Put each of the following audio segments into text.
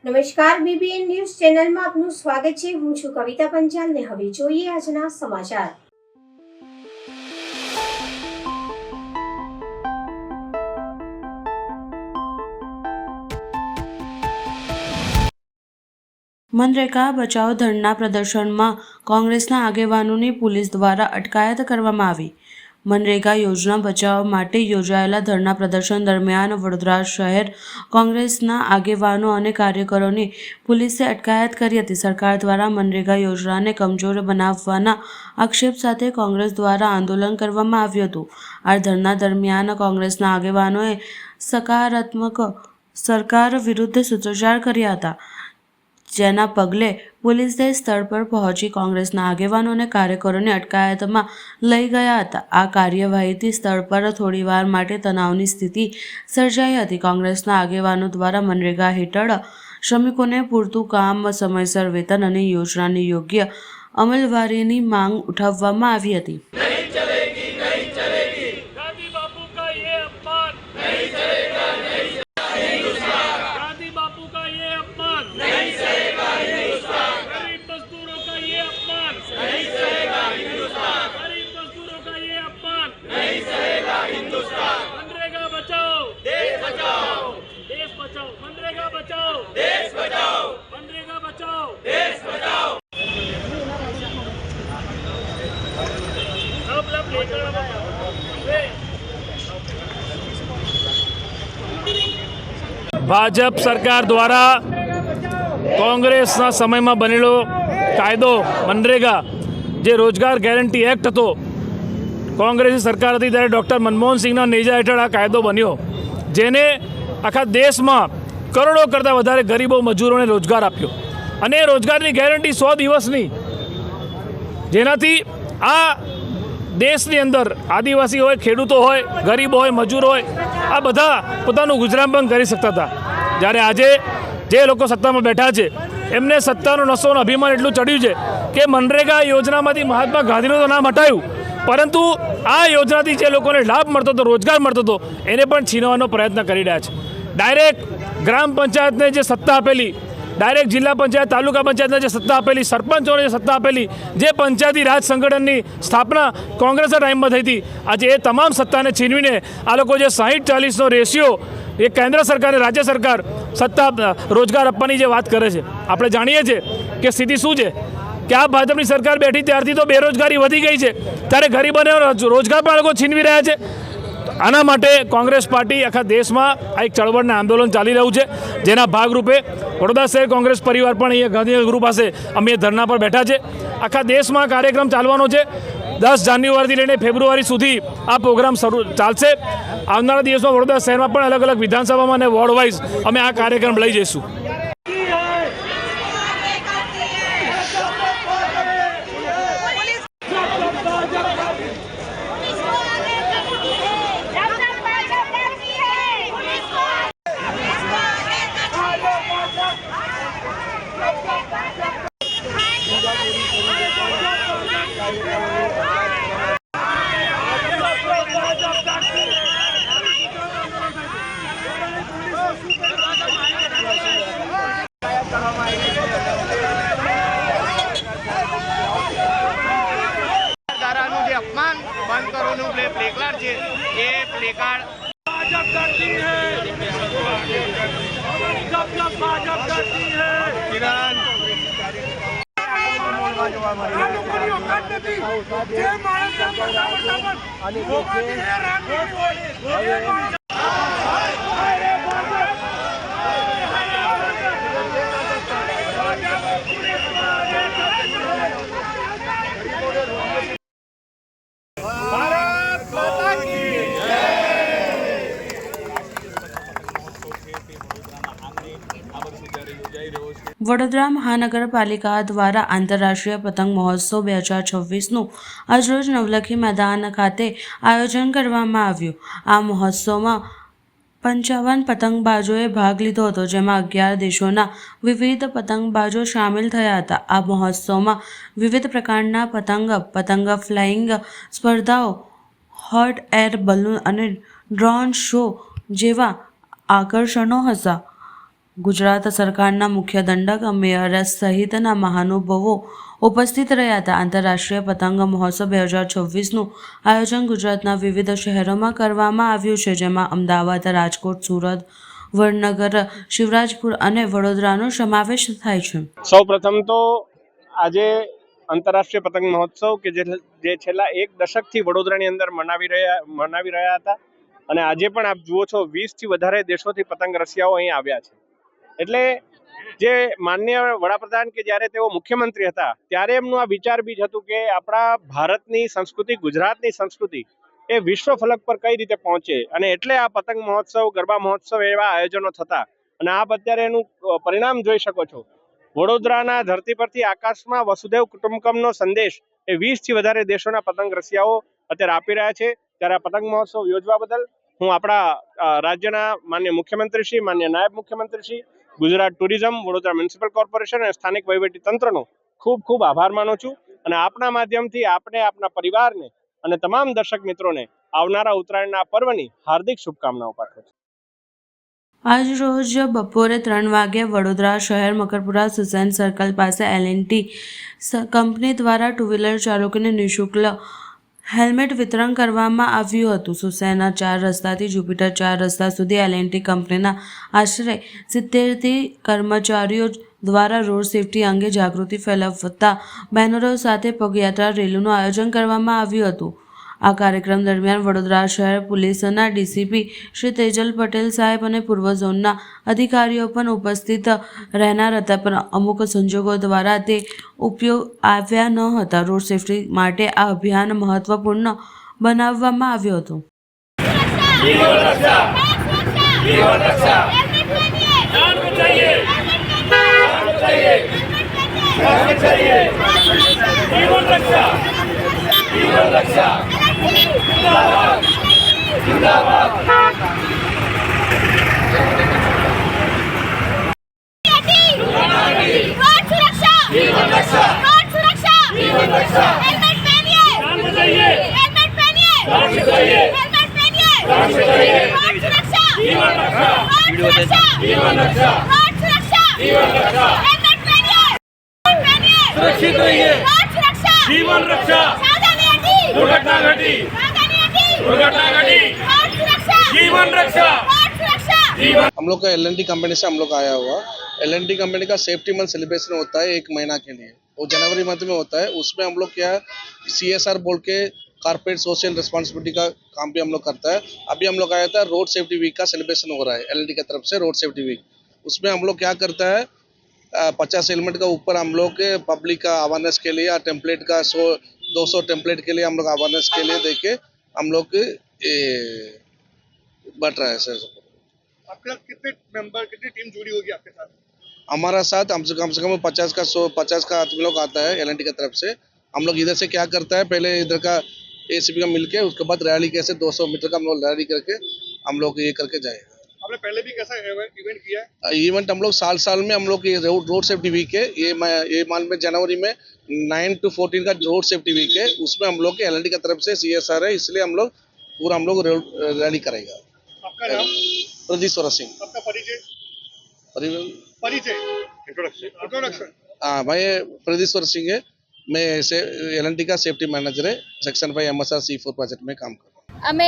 નમસ્કાર, BBN news ચેનલમાં આપનું સ્વાગત છે। હું છું કવિતા પંચાલ ને હવે જોઈએ આજના સમાચાર। મનરેગા બચાવ ધરણા પ્રદર્શનમાં કોંગ્રેસના આગેવાનોની પોલીસ દ્વારા અટકાયત કરવામાં આવી। મનરેગા યોજના બચાવ માટે યોજાયેલા ધરણા પ્રદર્શન દરમિયાન વડોદરા શહેર કોંગ્રેસના આગેવાનો અને કાર્યકરોની પોલીસે અટકાયત કરી હતી। સરકાર દ્વારા મનરેગા યોજનાને કમજોર બનાવવાના આક્ષેપ સાથે કોંગ્રેસ દ્વારા આંદોલન કરવામાં આવ્યું હતું। આ ધરણા દરમિયાન કોંગ્રેસના આગેવાનોએ સકારાત્મક સરકાર વિરુદ્ધ સૂત્રોચ્ચાર કર્યા હતા, જેના પગલે પોલીસે સ્થળ પર પહોંચી કોંગ્રેસના આગેવાનો અને કાર્યકરોને અટકાયતમાં લઈ ગયા હતા। આ કાર્યવાહીથી સ્થળ પર થોડીવાર માટે તણાવની સ્થિતિ સર્જાઈ હતી। કોંગ્રેસના આગેવાનો દ્વારા મનરેગા હેઠળ શ્રમિકોને પૂરતું કામ, સમયસર વેતન અને યોજનાની યોગ્ય અમલવારીની માંગ ઉઠાવવામાં આવી હતી। ભાજપ સરકાર દ્વારા કોંગ્રેસના સમયમાં બનેલો કાયદો મનરેગા, જે રોજગાર ગેરંટી એક્ટ હતો, કોંગ્રેસની સરકાર હતી ત્યારે ડૉક્ટર મનમોહન સિંહના નેજા હેઠળ આ કાયદો બન્યો, જેને આખા દેશમાં કરોડો કરતાં વધારે ગરીબો મજૂરોને રોજગાર આપ્યો। અને એ રોજગારની ગેરંટી 100 દિવસની, જેનાથી આ દેશની અંદર આદિવાસી હોય, ખેડૂતો હોય, ગરીબો હોય, મજૂર હોય, આ બધા પોતાનું ગુજરાન પણ કરી શકતા હતા। જ્યારે આજે જે લોકો સત્તામાં બેઠા છે એમને સત્તાનો નશોનો અભિમાન એટલું ચડ્યું છે કે મનરેગા યોજનામાંથી મહાત્મા ગાંધીનું તો નામ હટાયું, પરંતુ આ યોજનાથી જે લોકોને લાભ મળતો હતો, રોજગાર મળતો હતો, એને પણ છીનવાનો પ્રયત્ન કરી રહ્યા છે। ડાયરેક્ટ ગ્રામ પંચાયતને જે સત્તા આપેલી, ડાયરેક્ટ જિલ્લા પંચાયત, તાલુકા પંચાયતને જે સત્તા આપેલી, સરપંચોને જે સત્તા આપેલી, જે પંચાયતી રાજ સંગઠનની સ્થાપના કોંગ્રેસના ટાઈમમાં થઈ હતી, આજે એ તમામ સત્તાને છીનવીને આ લોકો જે 60-40નો રેશિયો એ કેન્દ્ર સરકાર અને રાજ્ય સરકાર સત્તા રોજગાર આપવાની જે વાત કરે છે, આપણે જાણીએ છીએ કે સ્થિતિ શું છે કે આ ભાજપની સરકાર બેઠી ત્યારથી તો બેરોજગારી વધી ગઈ છે, ત્યારે ગરીબોને રોજગાર પણ લોકો છીનવી રહ્યા છે। આના માટે કોંગ્રેસ પાર્ટી આખા દેશમાં આ એક ચળવળને આંદોલન ચાલી રહ્યું છે, જેના ભાગરૂપે વડોદરા શહેર કોંગ્રેસ પરિવાર પણ અહીંયા ગાંધીનગર ગ્રુપ પાસે અમે ધરણા પર બેઠા છે। આખા દેશમાં કાર્યક્રમ ચાલવાનો છે। 10 જાન્યુઆરીથી લઈને ફેબ્રુઆરી સુધી આ પ્રોગ્રામ શરૂ ચાલશે। આવનારા દિવસમાં વડોદરા શહેરમાં પણ અલગ અલગ વિધાનસભામાં અને વોર્ડ વાઇઝ અમે આ કાર્યક્રમ લઈ જઈશું। अपमान बंद करो प्लेकार्ड है, ये प्लेकार्ड भाजप करती है, जब भाजप करती है किरण વડોદરા મહાનગરપાલિકા દ્વારા આંતરરાષ્ટ્રીય પતંગ મહોત્સવ 2026નું આજરોજ નવલખી મેદાન ખાતે આયોજન કરવામાં આવ્યું। આ મહોત્સવમાં 55 પતંગબાજોએ ભાગ લીધો હતો, જેમાં 11 દેશોના વિવિધ પતંગબાજો સામેલ થયા હતા। આ મહોત્સવમાં વિવિધ પ્રકારના પતંગ ફ્લાઇંગ સ્પર્ધાઓ, હોટ એર બલૂન અને ડ્રોન શો જેવા આકર્ષણો હતા। ગુજરાત સરકારના મુખ્ય દંડક મેયર સહિતના મહાનુભાવો ઉપસ્થિત રહ્યા હતા. આંતરરાષ્ટ્રીય પતંગ મહોત્સવ 2026નું આયોજન ગુજરાતના વિવિધ શહેરોમાં કરવામાં આવ્યું છે, જેમાં અમદાવાદ, રાજકોટ, સુરત, વડનગર, શિવરાજપુર અને વડોદરાનો સમાવેશ થાય છે. સૌ પ્રથમ તો આજે આંતરરાષ્ટ્રીય પતંગ મહોત્સવ કે જે છેલ્લા એક દશકથી વડોદરાની અંદર મનાવી રહ્યા હતા અને આજે પણ આપ જુઓ છો 20થી વધારે દેશોથી પતંગ રસિયાઓ અહીં આવ્યા છે. એટલે જે માનનીય વડાપ્રધાન કે જ્યારે તેઓ મુખ્યમંત્રી હતા ત્યારે એમનું આ વિચાર બીજ હતું કે આપણા ભારતની સંસ્કૃતિ, ગુજરાતની સંસ્કૃતિ એ વિશ્વ ફલક પર કઈ રીતે પહોંચે, અને એટલે આ પતંગ મહોત્સવ, ગરબા મહોત્સવ એવા આયોજનો થતા. અને આપ અત્યારે એનું પરિણામ જોઈ શકો છો. વડોદરાના ધરતી પરથી આકાશમાં વસુદેવ કુટુંબકમનો સંદેશ એ 20થી વધારે દેશોના પતંગ રસિયાઓ અત્યારે આપી રહ્યા છે. ત્યારે આ પતંગ મહોત્સવ યોજવા બદલ હું આપણા રાજ્યના માન્ય મુખ્યમંત્રીશ્રી, માન્ય નાયબ મુખ્યમંત્રીશ્રી, Gujarat tourism, Vadodara municipal corporation અને સ્થાનિક વહીવટી તંત્રનો ખૂબ ખૂબ આભાર માનું છું. અને આપના માધ્યમથી આપને, આપના પરિવારને અને તમામ દર્શક મિત્રોને આવનારા ઉત્તરાયણના પર્વની હાર્દિક શુભકામનાઓ પાઠવું છું. આજ રોજ બપોરે 3 વાગ્યે વડોદરા શહેર મકરપુરા સુસેન સર્કલ પાસે L&T કંપની દ્વારા ટુ વ્હીલર ચાલકોને નિઃશુલ્ક હેલ્મેટ વિતરણ કરવામાં આવ્યું હતું. સુસેના 4 રસ્તાથી જ્યુપિટર 4 રસ્તા સુધી L&T કંપનીના આશરે 70થી કર્મચારીઓ દ્વારા રોડ સેફટી અંગે જાગૃતિ ફેલાવતા બેનરો સાથે પગયાત્રા રેલીનું આયોજન કરવામાં આવ્યું હતું. આ કાર્યક્રમ દરમિયાન વડોદરા શહેર પોલીસના ડીસીપી શ્રી તેજલ પટેલ સાહેબ અને પૂર્વ ઝોનના અધિકારીઓ પણ ઉપસ્થિત રહેનાર હતા, પણ અમુક સંજોગો દ્વારા તે ઉપયોગ આવ્યા ન હતા. રોડ સેફટી માટે આ અભિયાન મહત્વપૂર્ણ બનાવવામાં આવ્યું હતું. सुरक्षित रहिए, जीवन रक्षा, दुर्घटना घटी, जीवन रक्षा, हम लोग का L&T कंपनी से हम लोग आया हुआ. L&T कंपनी का सेफ्टी मंथ सेलिब्रेशन होता है 1 महीना के लिए. वो जनवरी मंथ में होता है. उसमें हम लोग क्या CSR बोल के कॉर्पोरेट सोशल रिस्पॉन्सिबिलिटी का काम भी हम लोग करता है. अभी हम लोग आया था रोड सेफ्टी वीक का सेलिब्रेशन हो रहा है L&T की तरफ से, रोड सेफ्टी वीक. उसमें हम लोग क्या करता है 50 हेलमेट का ऊपर हम लोग के पब्लिक का अवेयरनेस के लिए टेम्पलेट का 100-200 टेम्पलेट के लिए हम लोग अवेयरनेस के लिए देके हम लोग बढ़ रहा है सर. आपके साथ कितने मेंबर, कितनी टीम जुड़ी होगी आपके साथ? हमारा साथ कम से कम 50 का आदमी लोग आता है L&T की तरफ से. हम लोग इधर से क्या करता है, पहले इधर का ACP का मिलके, उसके बाद रैली कैसे 200 मीटर का हम लोग रैली करके हम लोग ये करके जाएगा. आपने पहले भी कैसा इवेंट किया है? इवेंट हम लोग साल में हम लोग ये रोड सेफ्टी वीक है. ये मान में जनवरी में 9 to 14 का रोड सेफ्टी वीक है. उसमें हम लोग के L&T की तरफ से CSR है, इसलिए हम लोग पूरा रैली करेगा. आपका नाम? प्रदीश्वर सिंह. आपका परिचय? इंट्रोडक्शन. हाँ, मैं प्रदीश्वर सिंह है. मैं L&T का सेफ्टी मैनेजर है, सेक्शन 5 MSR C4 प्रोजेक्ट में काम कर. અમે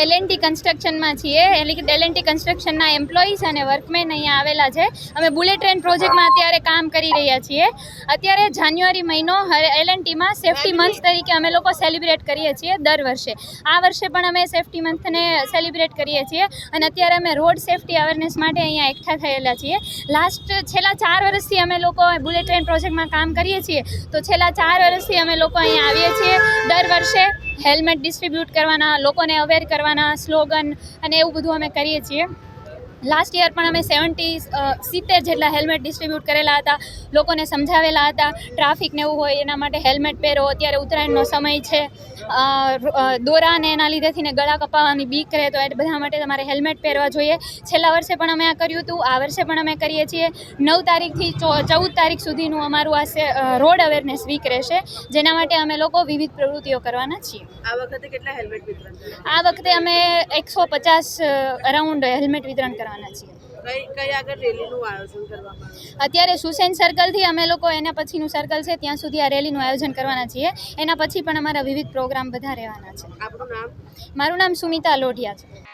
L&T કન્સ્ટ્રક્શનમાં છીએ. L&T કન્સ્ટ્રક્શનના એમ્પ્લોઈઝ અને વર્કમેન અહીંયા આવેલા છે. અમે બુલેટ ટ્રેન પ્રોજેક્ટમાં અત્યારે કામ કરી રહ્યા છીએ. અત્યારે જાન્યુઆરી મહિનો L&Tમાં સેફ્ટી મંથ તરીકે અમે લોકો સેલિબ્રેટ કરીએ છીએ દર વર્ષે. આ વર્ષે પણ અમે સેફ્ટી મંથને સેલિબ્રેટ કરીએ છીએ અને અત્યારે અમે રોડ સેફ્ટી અવેરનેસ માટે અહીંયા એકઠા થયેલા છીએ. છેલ્લા 4 વર્ષથી અમે લોકો બુલેટ ટ્રેન પ્રોજેક્ટમાં કામ કરીએ છીએ, તો છેલ્લા 4 વર્ષથી અમે લોકો અહીંયા આવીએ છીએ. દર વર્ષે હેલ્મેટ ડિસ્ટ્રીબ્યુટ કરવાના, લોકોને અવેર કરવાના, સ્લોગન અને એવું બધું અમે કરીએ છીએ. લાસ્ટ યર પણ અમે 70 જેટલા હેલ્મેટ ડિસ્ટ્રીબ્યુટ કરેલા હતા, લોકોને સમજાવેલા હતા ટ્રાફિક ને એવું હોય એના માટે હેલ્મેટ પહેરો, અત્યારે ઉત્તરાયણનો સમય છે, દોરા ને એના લીધેથી ને ગળા કપાવવાની બીક રહે, તો એ બધા માટે તમારે હેલ્મેટ પહેરવા જોઈએ. છેલ્લા વર્ષે પણ અમે આ કર્યું હતું, આ વર્ષે પણ અમે કરીએ છીએ. 9 તારીખથી 14 તારીખ સુધીનું અમારું આ રોડ અવેરનેસ વીક રહેશે, જેના માટે અમે લોકો વિવિધ પ્રવૃત્તિઓ કરવાના છીએ. આ વખતે કેટલા હેલ્મેટ વિતરણ? આ વખતે અમે 150 અરાઉન્ડ હેલ્મેટ વિતરણ કરવાના છીએ. કઈ આગળ રેલીનું આયોજન કરવામાં આવ્યું છે? અત્યારે સુસેન સર્કલથી અમે લોકો એના પછીનું સર્કલ છે ત્યાં સુધી આ રેલીનું આયોજન કરવાના છીએ. એના પછી પણ અમારા વિવિધ પ્રોગ્રામ બધા રહેવાના છે. આપણું નામ? મારું નામ સુમિતા લોઢિયા છે.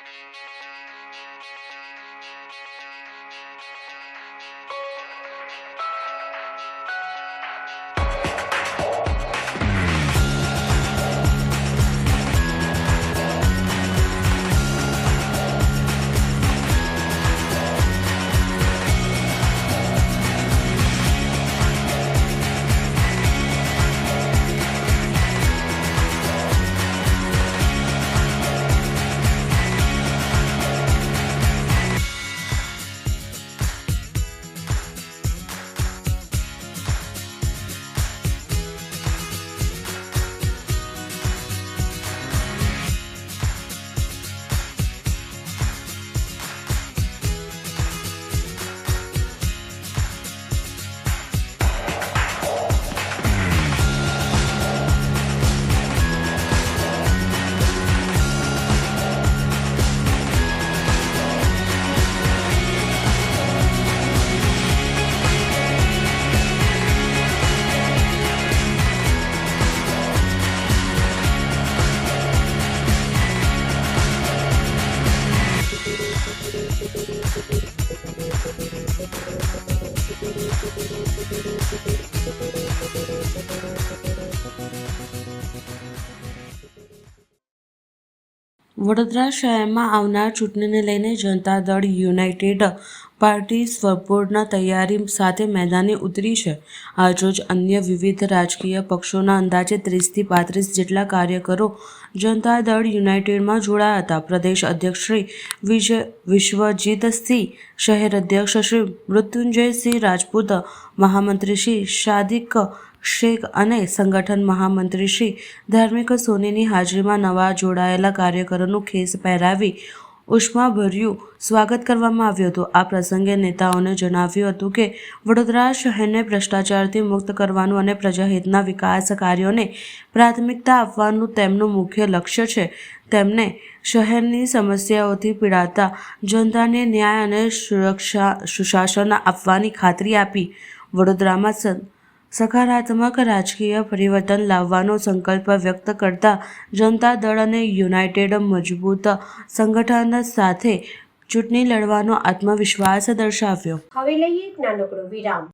વડોદરા શહેરમાં આવનાર ચૂંટણીને લઈને જનતા દળ યુનાઇટેડ પાર્ટી સ્વપૂર્ણ તૈયારી સાથે મેદાને ઉતરી છે. આજરોજ અન્ય વિવિધ રાજકીય પક્ષોના અંદાજે 30થી 35 જેટલા કાર્યકરો જનતા દળ યુનાઇટેડમાં જોડાયા હતા. પ્રદેશ અધ્યક્ષ શ્રી વિશ્વજીતસિંહ, શહેર અધ્યક્ષ શ્રી મૃત્યુંજયસિંહ રાજપૂત, મહામંત્રી શ્રી સાદિક શેખ અને સંગઠન મહામંત્રી શ્રી ધાર્મિક સોનીની હાજરીમાં નવા જોડાયેલા કાર્યકરોનું ખેસ પહેરાવી ઉષ્માભર્યું સ્વાગત કરવામાં આવ્યું હતું. આ પ્રસંગે નેતાઓને જણાવ્યું હતું કે વડોદરા શહેરને ભ્રષ્ટાચારથી મુક્ત કરવાનું અને પ્રજાહિતના વિકાસ કાર્યોને પ્રાથમિકતા આપવાનું તેમનું મુખ્ય લક્ષ્ય છે. તેમને શહેરની સમસ્યાઓથી પીડાતા જનતાને ન્યાય અને સુશાસન આપવાની ખાતરી આપી. વડોદરામાં સકારાત્મક રાજકીય પરિવર્તન લાવવાનો સંકલ્પ વ્યક્ત કરતા જનતા દળ અને યુનાઇટેડ મજબૂત સંગઠન સાથે ચૂંટણી લડવાનો આત્મવિશ્વાસ દર્શાવ્યો. હવે લઈએ એક નાનકડો વિરામ.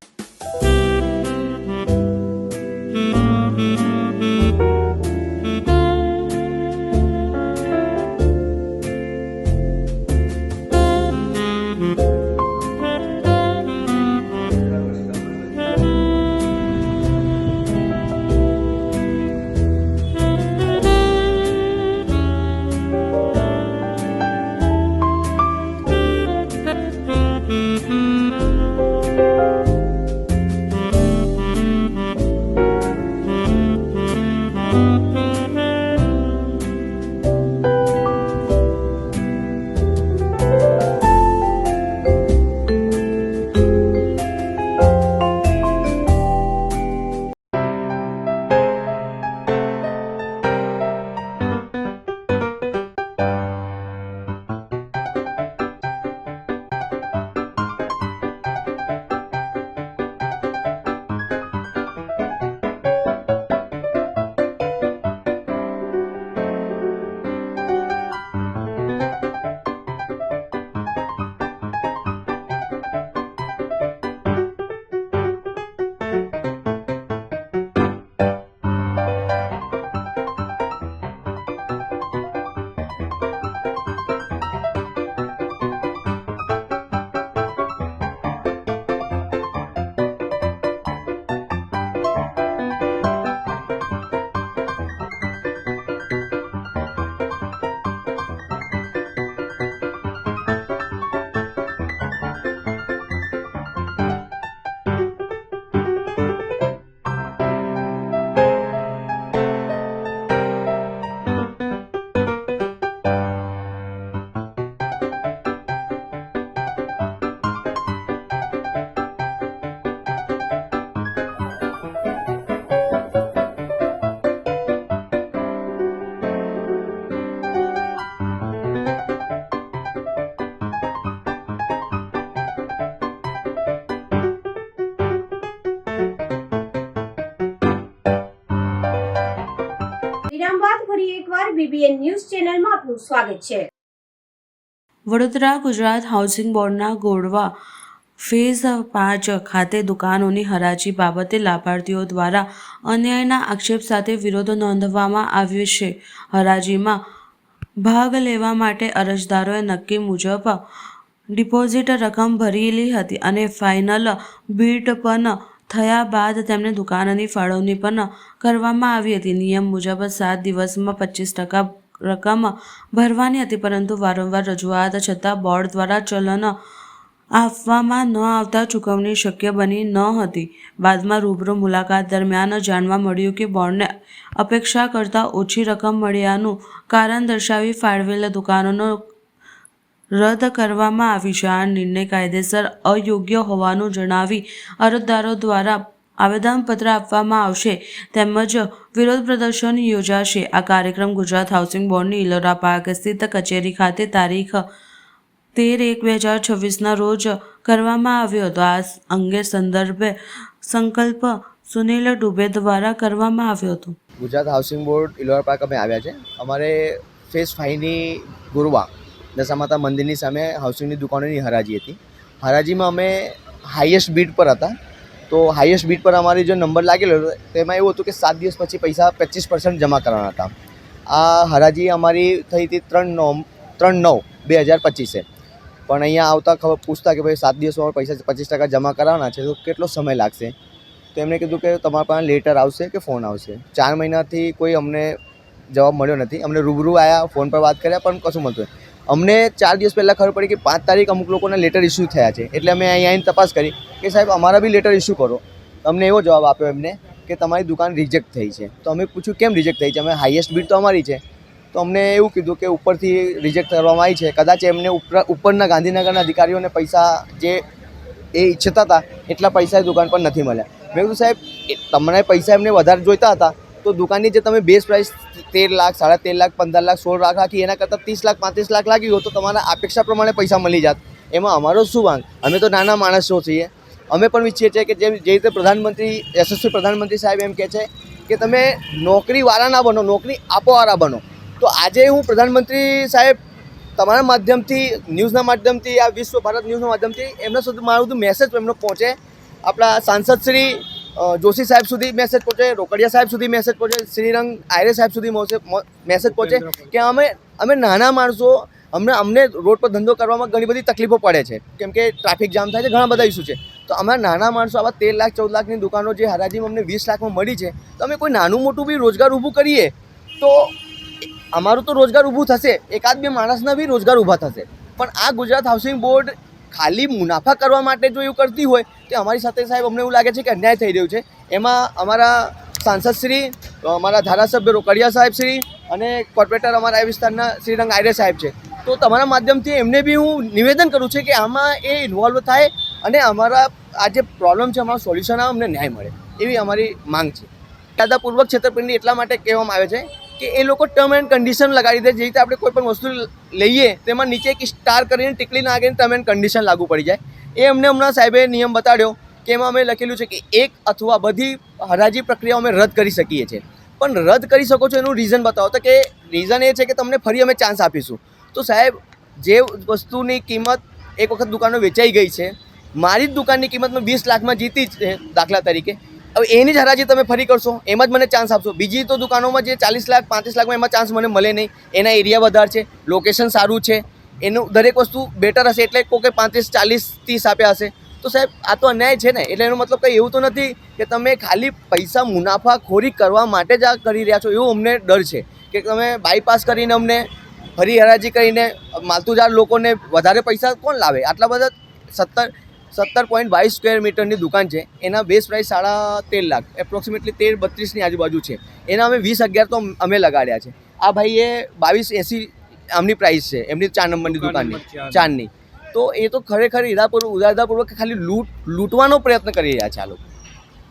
ફરી એકવાર BBN ન્યૂઝ ચેનલમાં આપનું સ્વાગત છે. વડોદરા ગુજરાત હાઉસિંગ બોર્ડના ગોળવા ફેઝ 5 ખાતે દુકાનોની હરાજી બાબતે લાભાર્થીઓ દ્વારા અન્યાયના આક્ષેપ સાથે વિરોધ નોંધવામાં આવ્યો છે. હરાજીમાં ભાગ લેવા માટે અરજદારોએ નક્કી મુજબ ડિપોઝિટ રકમ ભરેલી હતી અને ફાઇનલ બીટ પણ થયા બાદ તેમને દુકાનની ફાળવણી પણ કરવામાં આવી હતી. નિયમ મુજબ 7 દિવસમાં 25% રકમ ભરવાની હતી, પરંતુ વારંવાર રજૂઆત છતાં બોર્ડ દ્વારા ચલણ આપવામાં ન આવતા ચૂકવણી શક્ય બની ન હતી. બાદમાં રૂબરૂ મુલાકાત દરમિયાન જાણવા મળ્યું કે બોર્ડને અપેક્ષા કરતાં ઓછી રકમ મળ્યાનું કારણ દર્શાવી ફાળવેલ દુકાનોનો રદ કરવામાં આવી છે. આ નિર્ણય કાયદેસર અયોગ્ય હોવાનું જણાવી અરજદારો દ્વારા આવેદનપત્ર આપવામાં આવશે તેમજ વિરોધ પ્રદર્શન યોજાશે. આ કાર્યક્રમ ગુજરાત હાઉસિંગ બોર્ડની ઇલોરા પાર્ક સ્થિત કચેરી ખાતે તારીખ 13/1/2026ના રોજ કરવામાં આવ્યો હતો. આ અંગે સંદર્ભે સંકલ્પ સુનિલ ડુબે દ્વારા કરવામાં આવ્યો હતો. Gujarat housing board Ellora park અમે આવ્યા છે. અમારે ફેઝ 5ની ગોરવા દશામાતા મંદિરની સામે હાઉસિંગની દુકાનોની હરાજી હતી. હરાજીમાં અમે હાઈએસ્ટ બીટ પર હતા. તો હાઈએસ્ટ બીટ પર અમારી જે નંબર લાગેલો હતો તેમાં એવું હતું કે 7 દિવસ પછી પૈસા 25% જમા કરવાના હતા. આ હરાજી અમારી થઈ હતી 3/9/2025. પણ અહીંયા આવતા પૂછતા કે ભાઈ 7 દિવસમાં પૈસા 25% જમા કરવાના છે તો કેટલો સમય લાગશે? તો એમણે કીધું કે તમારા પાસે લેટર આવશે કે ફોન આવશે. 4 મહિનાથી કોઈ અમને જવાબ મળ્યો નથી. અમને રૂબરૂ આવ્યા, ફોન પર વાત કર્યા, પણ કશું મળતું નહીં. અમને 4 દિવસ પહેલાં ખબર પડી કે 5 તારીખ અમુક લોકોના લેટર ઇસ્યુ થયા છે. એટલે અમે અહીંયા આવીને તપાસ કરી કે સાહેબ અમારા બી લેટર ઇસ્યુ કરો. અમને એવો જવાબ આપ્યો એમને કે તમારી દુકાન રિજેક્ટ થઈ છે. તો અમે પૂછ્યું કેમ રિજેક્ટ થઈ છે? અમે હાઈએસ્ટ બીટ તો અમારી છે. તો અમને એવું કીધું કે ઉપરથી રિજેક્ટ કરવામાં આવી છે. કદાચ એમને ઉપરના ગાંધીનગરના અધિકારીઓને પૈસા જે એ ઈચ્છતા હતા એટલા પૈસા એ દુકાન પર નથી મળ્યા. મેં કીધું સાહેબ તમને પૈસા એમને વધારે જોઈતા હતા તો દુકાનની જે તમે બેઝ પ્રાઇસ 13 લાખ, 13.5 લાખ, 15 લાખ, 16 લાખ રાખી એના કરતાં 30 લાખ, 35 લાખ લાગી હોય તો તમારા અપેક્ષા પ્રમાણે પૈસા મળી જાત. એમાં અમારો શું વાંક? અમે તો નાના માણસો છીએ. અમે પણ ઈચ્છીએ છીએ કે જે રીતે પ્રધાનમંત્રી યશસ્વી પ્રધાનમંત્રી સાહેબ એમ કહે છે કે તમે નોકરીવાળા ના બનો, નોકરી આપોવાળા બનો. તો આજે હું પ્રધાનમંત્રી સાહેબ તમારા માધ્યમથી, ન્યૂઝના માધ્યમથી, આ વિશ્વ ભારત ન્યૂઝના માધ્યમથી એમના સુધી મારું બધું મેસેજ એમનો પહોંચે. આપણા સાંસદ શ્રી જોશી સાહેબ સુધી મેસેજ પહોંચે, રોકડિયા સાહેબ સુધી મેસેજ પહોંચે, શ્રીરંગ આયરે સાહેબ સુધી મેસેજ પહોંચે કે અમે નાના માણસો અમને રોડ પર ધંધો કરવામાં ઘણી બધી તકલીફો પડે છે. કેમ કે ટ્રાફિક જામ થાય છે, ઘણા બધા ઇસ્યુ છે. તો અમારા નાના માણસો આવા 13 લાખ 14 લાખની દુકાનો જે હરાજીમાં અમને 20 લાખમાં મળી છે, તો અમે કોઈ નાનું મોટું બી રોજગાર ઊભું કરીએ તો અમારું તો રોજગાર ઊભું થશે, એકાદ બે માણસના બી રોજગાર ઊભા થશે. પણ આ ગુજરાત હાઉસિંગ બોર્ડ ખાલી મુનાફા કરવા માટે જો એવું કરતી હોય તો અમારી સાથે સાહેબ અમને એવું લાગે છે કે અન્યાય થઈ રહ્યું છે. એમાં અમારા સાંસદ શ્રી, અમારા ધારાસભ્ય રોકડિયા સાહેબ શ્રી અને કોર્પોરેટર અમારા આ વિસ્તારના શ્રીરંગ આયરે સાહેબ છે. તો તમારા માધ્યમથી એમને બી હું નિવેદન કરું છું કે આમાં એ ઇન્વોલ્વ થાય અને અમારા આ જે પ્રોબ્લેમ છે અમારું સોલ્યુશન આવે, અમને ન્યાય મળે એવી અમારી માંગ છે. કાયદાપૂર્વક છેતરપિંડી એટલા માટે કહેવામાં આવે છે કે એ લોકો ટર્મ એન્ડ કન્ડિશન લગાડી દે. જે રીતે આપણે કોઈ પણ વસ્તુ લઈએ તેમાં નીચે એક સ્ટાર કરીને ટીકલી નાખીને ટર્મ એન્ડ કન્ડિશન લાગુ પડી જાય. એ અમને હમણાં સાહેબે નિયમ બતાડ્યો કે એમાં અમે લખેલું છે કે એક અથવા બધી હરાજી પ્રક્રિયાઓ અમે રદ કરી શકીએ છીએ. પણ રદ કરી શકો છો એનું રીઝન બતાવો. તો કે રીઝન એ છે કે તમને ફરી અમે ચાન્સ આપીશું. તો સાહેબ જે વસ્તુની કિંમત એક વખત દુકાનો વેચાઈ ગઈ છે, મારી જ દુકાનની કિંમત મેં 20 લાખમાં જીતી છે દાખલા તરીકે, હવે એની જ હરાજી તમે ફરી કરશો, એમાં જ મને ચાન્સ આપશો. બીજી તો દુકાનોમાં જે 40 લાખ 35 લાખમાં એમાં ચાન્સ મને મળે નહીં. એના એરિયા વધારે છે, લોકેશન સારું છે, એનું દરેક વસ્તુ બેટર હશે એટલે કોઈ 35, 40, 30 આપ્યા હશે. તો સાહેબ આ તો અન્યાય છે ને. એટલે એનો મતલબ કંઈ એવું તો નથી કે તમે ખાલી પૈસા મુનાફાખોરી કરવા માટે જ આ કરી રહ્યા છો. એવું અમને ડર છે કે તમે બાયપાસ કરીને અમને ફરી હરાજી કરીને માલતુજાર લોકોને વધારે પૈસા કોણ લાવે? આટલા બધા 17.22 સ્ક્વેર મીટરની દુકાન છે, એના બેઝ પ્રાઇસ 13.5 લાખ, એપ્રોક્સિમેટલી 13-32ની આજુબાજુ છે. એના અમે 20-11 તો અમે લગાડ્યા છે. આ ભાઈએ 22.80 આમની પ્રાઇસ છે, એમની 4 નંબરની દુકાનની, 4ની. તો એ તો ખરેખર ઇરાદાપૂર્વક ખાલી લૂંટવાનો પ્રયત્ન કરી રહ્યા છે આ લોકો.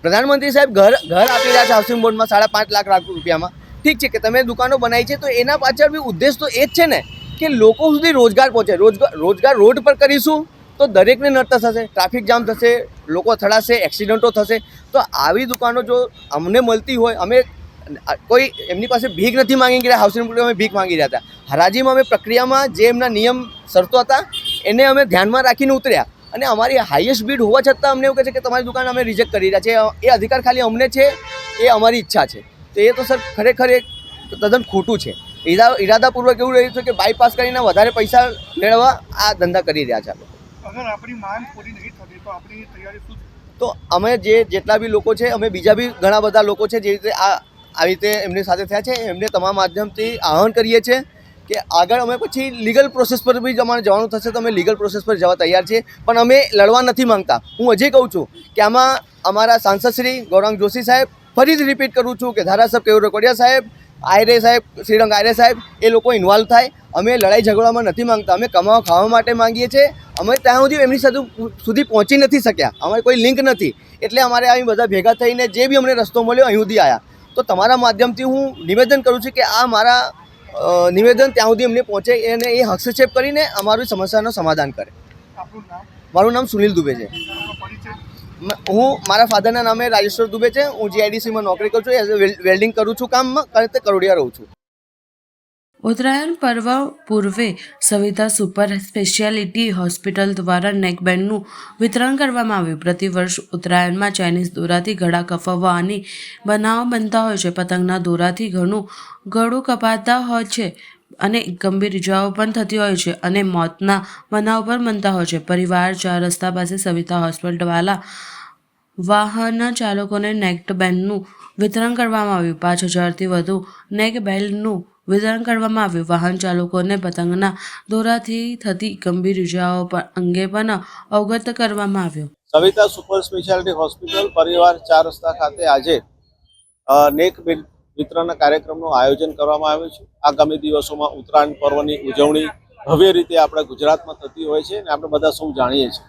પ્રધાનમંત્રી સાહેબ ઘર આપી રહ્યા છે હાઉસિંગ બોર્ડમાં 5.5 લાખ રૂપિયામાં. ઠીક છે કે તમે દુકાનો બનાવી છે, તો એના પાછળ બી ઉદ્દેશ તો એ જ છે ને કે લોકો સુધી રોજગાર પહોંચે. રોજગાર રોડ પર કરીશું તો દરેકને નડતર થશે, ટ્રાફિક જામ થશે, લોકો અથડાશે, એક્સિડન્ટો થશે. તો આવી દુકાનો જો અમને મળતી હોય, અમે કોઈ એમની પાસે ભીખ નથી માંગી ગયા. હાઉસિંગ બોર્ડે અમે ભીખ માંગી રહ્યા હતા. હરાજીમાં અમે પ્રક્રિયામાં જે એમના નિયમ શરતો હતા એને અમે ધ્યાનમાં રાખીને ઉતર્યા, અને અમારી હાઈએસ્ટ બીડ હોવા છતાં અમને એવું કહે છે કે તમારી દુકાન અમે રિજેક્ટ કરી રહ્યા છે. એ અધિકાર ખાલી અમને છે, એ અમારી ઈચ્છા છે. તો એ તો સર ખરેખર એક તદ્દન ખોટું છે. ઈરાદાપૂર્વક એવું રહ્યું છે કે બાયપાસ કરીને વધારે પૈસા મેળવવા આ ધંધા કરી રહ્યા છે. અગર આપણી માંગ પૂરી નહીં થતી તો આપણી તૈયારી શું? તો અમે જેટલા બી લોકો છે, અમે બીજા બી ઘણા બધા લોકો છે જે રીતે આવી રીતે એમની સાથે થયા છે, એમને તમામ માધ્યમથી આહ્વાન કરીએ છીએ કે આગળ અમે પછી લીગલ પ્રોસેસ પર બી અમારે જવાનું થશે તો અમે લીગલ પ્રોસેસ પર જવા તૈયાર છીએ, પણ અમે લડવા નથી માંગતા. હું હજી કહું છું કે આમાં અમારા સાંસદ શ્રી ગૌરાંગ જોશી સાહેબ, ફરીથી રિપીટ કરું છું કે ધારાસભ્ય કેયુર રોકડિયા સાહેબ, આયરે સાહેબ, શ્રીરંગ આયરે સાહેબ, એ લોકો ઇન્વોલ્વ થાય. અમે લડાઈ ઝઘડામાં નથી માંગતા, અમે કમાવા ખાવા માટે માંગીએ છીએ. અમે ત્યાં સુધી એમની સુધી પહોંચી નથી શક્યા, અમારે કોઈ લિંક નથી, એટલે અમારે અહીં બધા ભેગા થઈને જે બી અમને રસ્તો મળ્યો અહીં સુધી આવ્યા. તો તમારા માધ્યમથી હું નિવેદન કરું છું કે આ મારા નિવેદન ત્યાં સુધી એમને પહોંચે અને એ હસ્તક્ષેપ કરીને અમારી સમસ્યાનું સમાધાન કરે. આપનું નામ? મારું નામ સુનિલ દુબે છે. પરિચય? હું મારા ફાધરના નામે રાજેશ્વર દુબે છે. હું જીઆઈડીસીમાં નોકરી કરું છું, એઝ અ વેલ્ડિંગ કરું છું કામમાં, કારણ કે કરોડિયા રહું છું. ઉત્તરાયણ પર્વ પૂર્વે સવિતા સુપર સ્પેશિયાલિટી હોસ્પિટલ દ્વારા નેકબેન્ડનું વિતરણ કરવામાં આવ્યું. પ્રતિવર્ષ ઉત્તરાયણમાં ચાઇનીઝ દોરાથી ગળા કપાવવાની બનાવો બનતા હોય છે. પતંગના દોરાથી ગળું કપાતા હોય છે અને ગંભીર ઇજાઓ પણ થતી હોય છે અને મોતના બનાવો પણ બનતા હોય છે. પરિવાર 4 રસ્તા પાસે સવિતા હોસ્પિટલવાળા વાહન ચાલકોને નેકબેન્ડનું વિતરણ કરવામાં આવ્યું. 5000થી વધુ નેકબેન્ડનું વિતરણ કરવામાં આવ્યું. વાહન ચાલકોને પતંગના દોરાથી થતી ગંભીર ઇજાઓ અંગે પણ અવગત કરવામાં આવ્યું. સવિતા સુપર સ્પેશિયાલિટી હોસ્પિટલ પરિવાર 4 રસ્તા ખાતે આજે નેક બેન્ડ વિતરણના કાર્યક્રમનું આયોજન કરવામાં આવ્યું છે. આગામી દિવસોમાં ઉત્તરાયણ પર્વની ઉજવણી ભવ્ય રીતે આપણા ગુજરાતમાં થતી હોય છે અને આપણે બધા સૌ જાણીએ છીએ.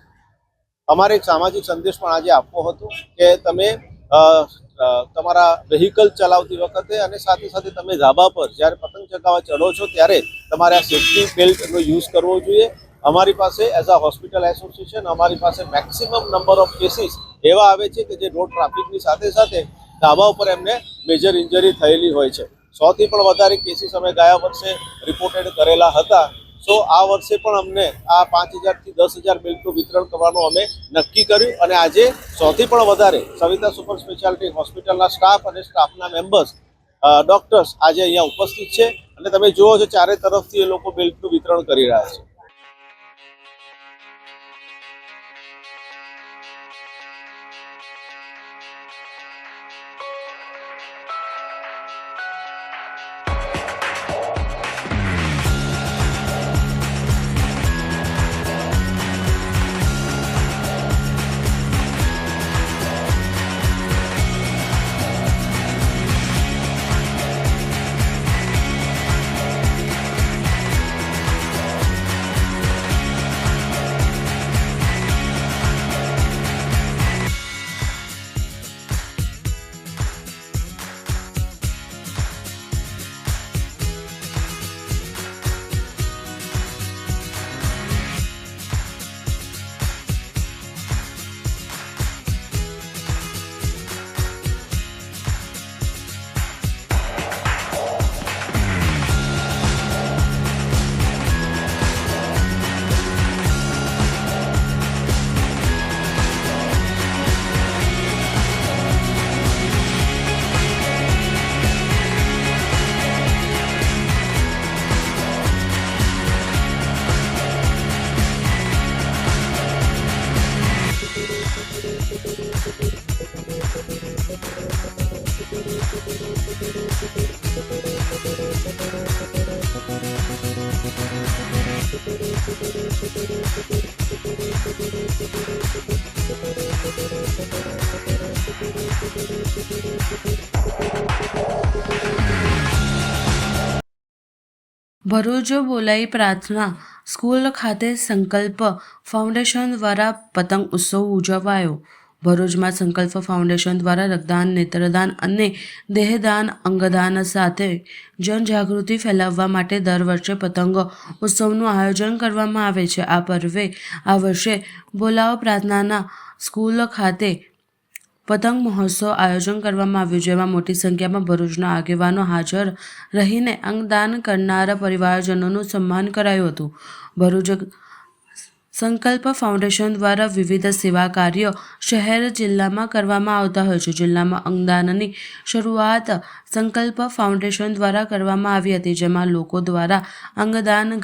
અમારે એક સામાજિક સંદેશ પણ આજે આપવો હતો કે તમે તમારા વ્હીકલ ચલાવતી વખતે અને સાથે સાથે તમે ધાબા પર જ્યારે પતંગ ચગાવવા ચડો છો ત્યારે તમારે આ સેફ્ટી બેલ્ટનો યુઝ કરવો જોઈએ. અમારી પાસે એઝ અ હોસ્પિટલ એસોસિએશન અમારી પાસે મેક્સિમમ નંબર ઓફ કેસીસ એવા આવે છે કે જે રોડ ટ્રાફિકની સાથે સાથે ધાબા ઉપર એમને મેજર ઇન્જરી થયેલી હોય છે. 100થી પણ વધારે કેસીસ અમે ગયા વર્ષે રિપોર્ટેડ કરેલા હતા. સો આ વર્ષે પણ અમને આ 5000થી 10000 બેલ્ટનું વિતરણ કરવાનું અમે નક્કી કર્યું અને આજે 100થી પણ વધારે સવિતા સુપર સ્પેશિયાલિટી હોસ્પિટલના સ્ટાફ અને સ્ટાફના મેમ્બર્સ ડોક્ટર્સ આજે અહીંયા ઉપસ્થિત છે અને તમે જુઓ છો ચારે તરફથી એ લોકો બેલ્ટનું વિતરણ કરી રહ્યા છે. ભરૂચ બોલાઈ પ્રાર્થના સ્કૂલ ખાતે સંકલ્પ ફાઉન્ડેશન દ્વારા પતંગ ઉત્સવ ઉજવાયો. ભરૂચમાં સંકલ્પ ફાઉન્ડેશન દ્વારા રક્તદાન, નેત્રદાન અને દેહદાન, અંગદાન સાથે જનજાગૃતિ ફેલાવવા માટે દર વર્ષે પતંગ ઉત્સવનું આયોજન કરવામાં આવે છે. આ વર્ષે બોલાવ પ્રાર્થનાના સ્કૂલ ખાતે પતંગ મહોત્સવ આયોજન કરવામાં આવ્યું, જેમાં મોટી સંખ્યામાં ભરૂચના આગેવાનો હાજર રહીને અંગદાન કરનારા પરિવારજનોનું સન્માન કરાયું હતું. ભરૂચ સંકલ્પ ફાઉન્ડેશન દ્વારા વિવિધ સેવા કાર્યો શહેર જિલ્લામાં કરવામાં આવતા હોય છે. જિલ્લામાં અંગદાનની શરૂઆત સંકલ્પ ફાઉન્ડેશન દ્વારા કરવામાં આવી હતી, જેમાં લોકો દ્વારા અંગદાન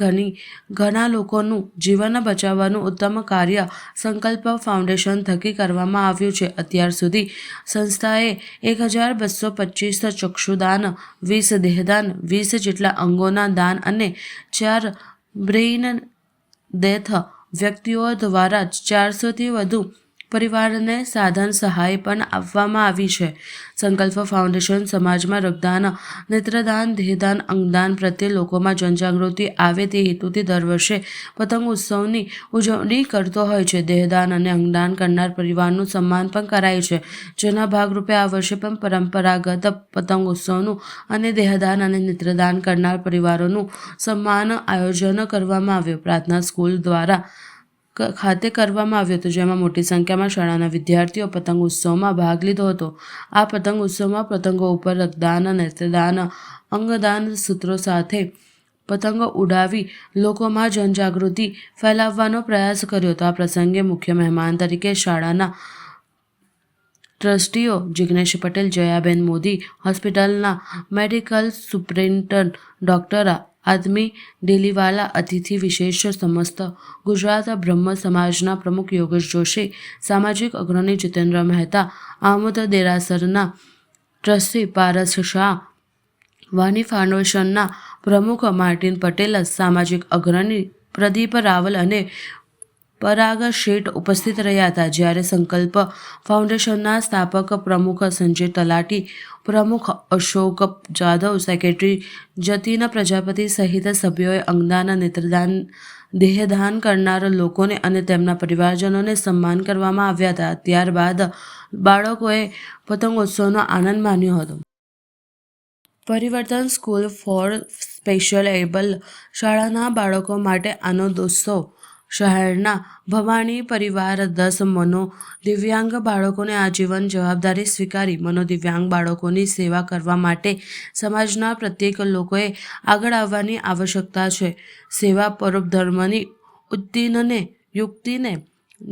ઘણા લોકોનું જીવન બચાવવાનું ઉત્તમ કાર્ય સંકલ્પ ફાઉન્ડેશન થકી કરવામાં આવ્યું છે. અત્યાર સુધી સંસ્થાએ 1225 ચક્ષુદાન, 20 દેહદાન, 20 જેટલા અંગોના દાન અને 4 બ્રેઇન ડેથ વ્યક્તિઓ દ્વારા 400થી વધુ પરિવારને સાધન સહાય પણ આપવામાં આવી છે. સંકલ્પ ફાઉન્ડેશન સમાજમાં રક્તદાન, નેત્રદાન, દેહદાન, અંગદાન પ્રત્યે લોકોમાં જનજાગૃતિ આવે તે હેતુથી દર વર્ષે પતંગ ઉત્સવની ઉજવણી કરતો હોય છે. દેહદાન અને અંગદાન કરનાર પરિવારનું સન્માન પણ કરાય છે, જેના ભાગરૂપે આ વર્ષે પણ પરંપરાગત પતંગ ઉત્સવનું અને દેહદાન અને નેત્રદાન કરનાર પરિવારોનું સન્માન આયોજન કરવામાં આવ્યું. પ્રાર્થના સ્કૂલ દ્વારા ખાતે કરવામાં આવ્યું હતું, જેમાં મોટી સંખ્યામાં શાળાના વિદ્યાર્થીઓ પતંગ ઉત્સવમાં ભાગ લીધો હતો. આ પતંગ ઉત્સવમાં પતંગો ઉપર રક્તદાન, નેત્રદાન, અંગદાન સૂત્રો સાથે પતંગો ઉડાવી લોકોમાં જનજાગૃતિ ફેલાવવાનો પ્રયાસ કર્યો હતો. આ પ્રસંગે મુખ્ય મહેમાન તરીકે શાળાના ટ્રસ્ટીઓ જિગ્નેશ પટેલ, જયાબેન મોદી, હોસ્પિટલના મેડિકલ સુપ્રિન્ટેન્ડન્ટ ડૉક્ટર આદમી ડેલીવાલા, અતિથિ વિશેષ સમસ્ત ગુજરાત બ્રહ્મ સમાજના પ્રમુખ યોગેશ જોશી, સામાજિક અગ્રણી જીતેન્દ્ર મહેતા, આમોદ દેરાસરના ટ્રસ્ટી પારસ શાહ, વાણી ફાઉન્ડેશનના પ્રમુખ માર્ટિન પટેલ, સામાજિક અગ્રણી પ્રદીપ રાવલ અને પરાગ શેઠ ઉપસ્થિત રહ્યા હતા. જ્યારે સંકલ્પ ફાઉન્ડેશનના સ્થાપક પ્રમુખ સંજય તલાટી, પ્રમુખ અશોક જાદવ, સેક્રેટરી જતીન પ્રજાપતિ સહિત સભ્યોએ અંગદાન, નેત્રદાન, દેહદાન કરનાર લોકોને અને તેમના પરિવારજનોને સન્માન કરવામાં આવ્યા હતા. ત્યારબાદ બાળકોએ પતંગોત્સવનો આનંદ માણ્યો હતો. પરિવર્તન સ્કૂલ ફોર સ્પેશિયલ એબલ શાળાના બાળકો માટે આનંદોત્સવ. શહેરના ભવાણી પરિવાર 10 મનોદિવ્યાંગ બાળકોને આજીવન જવાબદારી સ્વીકારી મનોદિવ્યાંગ બાળકોની સેવા કરવા માટે સમાજના પ્રત્યેક લોકોએ આગળ આવવાની આવશ્યકતા છે. સેવા પરોપધર્મની ઉત્તીનને યુક્તિને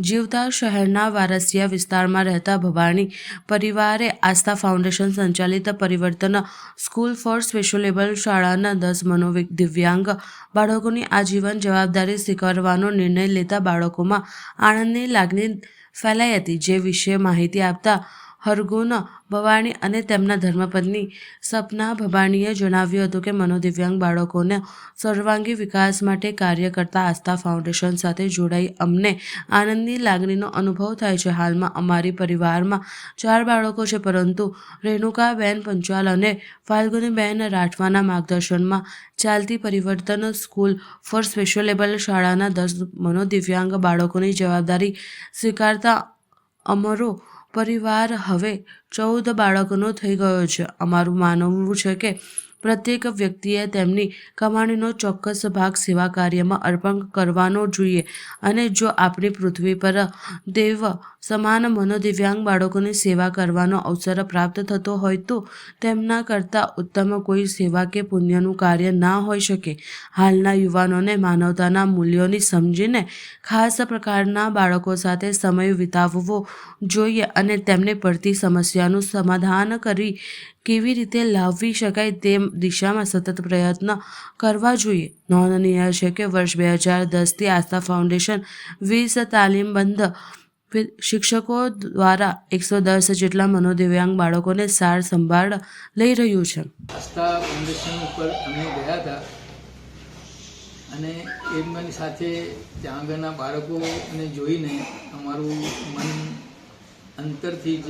જીવતા શહેરના વારસિયા વિસ્તારમાં રહેતા ભવાણી પરિવારે આસ્થા ફાઉન્ડેશન સંચાલિત પરિવર્તન સ્કૂલ ફોર સ્પેશિયલ શાળાના 10 મનોદિવ્યાંગ બાળકોની આજીવન જવાબદારી સ્વીકારવાનો નિર્ણય લેતા બાળકોમાં આનંદની લાગણી ફેલાઈ હતી. જે વિશે માહિતી આપતા હરગુન ભવાણી અને તેમના ધર્મપત્ની સપના ભવાણીએ જણાવ્યું હતું કે મનોદિવ્યાંગ બાળકોના સર્વાંગી વિકાસ માટે કાર્ય કરતા આસ્થા ફાઉન્ડેશન સાથે જોડાઈ અમને આનંદની લાગણીનો અનુભવ થાય છે. હાલમાં અમારી પરિવારમાં 4 બાળકો છે, પરંતુ રેણુકાબેન પંચાલ અને ફાલ્ગુનીબેન રાઠવાના માર્ગદર્શનમાં ચાલતી પરિવર્તન સ્કૂલ ફોર સ્પેશિયલ એબલ શાળાના 10 મનોદિવ્યાંગ બાળકોની જવાબદારી સ્વીકારતા અમારો પરિવાર હવે 14 બાળકોનો થઈ ગયો છે. અમારું માનવું છે કે પ્રત્યેક વ્યક્તિએ તેમની કમાણીનો ચોક્કસ ભાગ સેવા કાર્યમાં અર્પણ કરવાનો જોઈએ અને જો આપણી પૃથ્વી પર દેવ સમાન મનોદિવ્યાંગ બાળકોની સેવા કરવાનો અવસર પ્રાપ્ત થતો હોય તો તેમના કરતાં ઉત્તમ કોઈ સેવા કે પુણ્યનું કાર્ય ના હોઈ શકે. હાલના યુવાનોને માનવતાના મૂલ્યોની સમજીને ખાસ પ્રકારના બાળકો સાથે સમય વિતાવવો જોઈએ અને તેમને પડતી સમસ્યાનું સમાધાન કરી કેવી રીતે લાવવી શકાય તે દિશામાં સતત પ્રયત્ન કરવા જોઈએ. નોંધનીય છે કે વર્ષ 2010થી આસ્થા ફાઉન્ડેશન 20 તાલીમબદ્ધ શિક્ષકો દ્વારા 110 જેટલા મનોદિવ્યાંગ બાળકોને સાર સંભાળ લઈ રહ્યું છે. આસ્થા ફાઉન્ડેશન ઉપર અમે ગયા હતા અને એમની સાથે ત્યાં આગળના બાળકોને જોઈને અમારું મન અંતરથી જ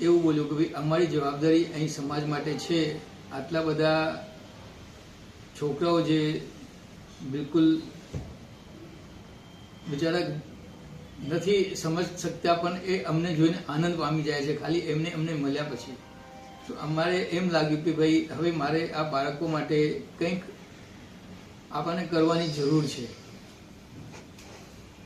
એવું બોલ્યું કે ભાઈ અમારી જવાબદારી અહીં સમાજ માટે છે. આટલા બધા છોકરાઓ જે બિલકુલ બિચારા નથી સમજ શકતા પણ એ અમને જોઈને આનંદ પામી જાય છે ખાલી અમને મળ્યા પછી. તો અમારે એમ લાગ્યું કે ભાઈ હવે મારે આ બાળકો માટે કંઈક આપણને કરવાની જરૂર છે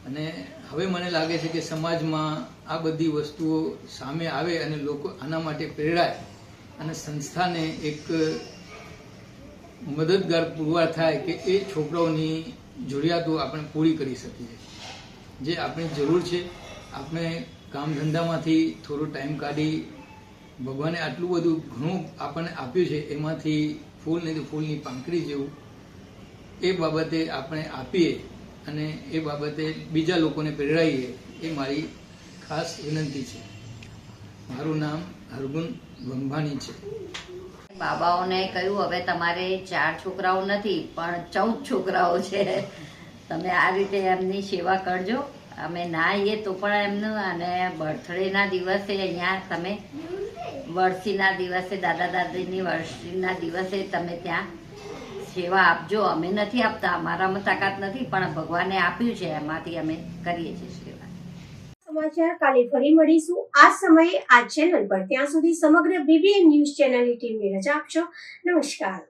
અને હવે મને લાગે છે કે સમાજમાં આ બધી વસ્તુઓ સામે આવે અને લોકો આના માટે પ્રેરાય અને સંસ્થાને એક મદદગાર પુરવાર થાય કે એ છોકરાઓની જરૂરિયાતો આપણે પૂરી કરી શકીએ. જે આપણી જરૂર છે, આપણે કામ ધંધામાંથી થોડો ટાઈમ કાઢી ભગવાને આટલું બધું ઘણું આપણને આપ્યું છે, એમાંથી ફૂલ નહીં તો ફૂલની પાંખડી જેવું એ બાબતે આપણે આપીએ અને એ બાબતે બીજા લોકોને પ્રેરાઈએ, એ મારી ખાસ વિનંતી છે. મારું નામ હરગુન વંભાણી છે. બાબાઓને કહ્યું હવે તમારે 4 છોકરાઓ નથી પણ 14 છોકરાઓ છે, તમે આ રીતે એમની સેવા કરજો. અમે ના આવીએ તો પણ એમનું, અને બર્થડેના દિવસે અહીંયા તમે વર્ષીના દિવસે, દાદા દાદીની વર્ષીના દિવસે તમે ત્યાં સેવા આપજો. અમે નથી આપતા, અમારામાં તાકાત નથી, પણ ભગવાને આપ્યું છે, એમાંથી અમે કરીએ છીએ સેવા. સમાચાર કાલે ફરી મળીશું આ સમયે આ ચેનલ પર. ત્યાં સુધી સમગ્ર BBN ન્યૂઝ ચેનલની ટીમને રજા આપશો. નમસ્કાર.